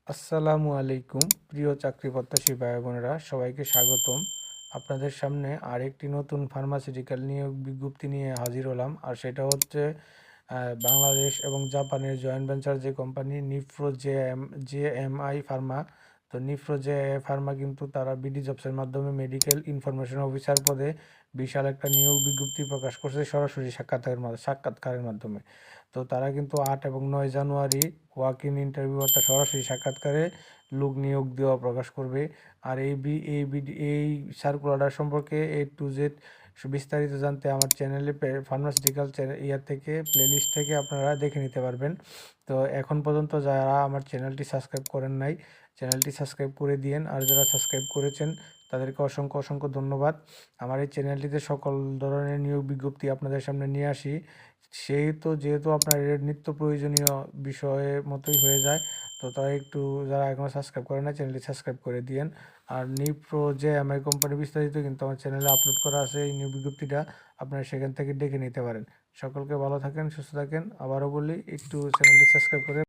আসসালামু আলাইকুম প্রিয় চাকরি প্রত্যাশী ভাই বোনেরা, সবাইকে স্বাগতম। আপনাদের সামনে আরেকটি নতুন ফার্মাসিউটিক্যাল নিয়োগ বিজ্ঞপ্তি নিয়ে হাজির হলাম। আর সেটা হচ্ছে বাংলাদেশ এবং জাপানের জয়েন্ট ভেঞ্চার যে কোম্পানি নিফ্রো জে এম আই ফার্মা। তো নিফ্রো জে ফার্মা কিন্তু তারা বিডি জবসের মাধ্যমে মেডিকেল ইনফরমেশন অফিসার পদে বিশাল একটা নিয়োগ বিজ্ঞপ্তি প্রকাশ করছে সরাসরি সাক্ষাৎকারের মাধ্যমে। তো তারা কিন্তু 8 এবং 9 জানুয়ারি ওয়াক ইন ইন্টারভিউ অর্থাৎ সরাসরি সাক্ষাৎকারে লোক নিয়োগ দেওয়া প্রকাশ করবে। আর এই সার্কুলার সম্পর্কে A to Z বিস্তারিত জানতে আমার চ্যানেলে ফার্মাসিউটিক্যাল থেকে প্লেলিস্ট থেকে আপনারা দেখে নিতে পারবেন। তো এখন পর্যন্ত যারা আমার চ্যানেলটি সাবস্ক্রাইব করেন নাই, চ্যানেলটি সাবস্ক্রাইব করে দিয়েন। আর যারা সাবস্ক্রাইব করেছেন তাদেরকে অসংখ্য অসংখ্য ধন্যবাদ। আমার এই চ্যানেলটিতে সকল ধরনের নিয়োগ বিজ্ঞপ্তি আপনাদের সামনে নিয়ে আসি। যেহেতু আপনার এর নিত্য প্রয়োজনীয় বিষয়ের মতোই হয়ে যায়। তো তাই একটু যারা এখনও সাবস্ক্রাইব করে না, চ্যানেলটি সাবস্ক্রাইব করে দিয়েন। আর নিপ্রো যে এমআই কোম্পানি বিস্তারিত কিন্তু আমার চ্যানেলে আপলোড করা আছে, এই নিয়োগ বিজ্ঞপ্তিটা আপনারা সেখান থেকে দেখে নিতে পারেন। সকলকে ভালো থাকেন, সুস্থ থাকেন। আবারও বলি, একটু চ্যানেলটি সাবস্ক্রাইব করে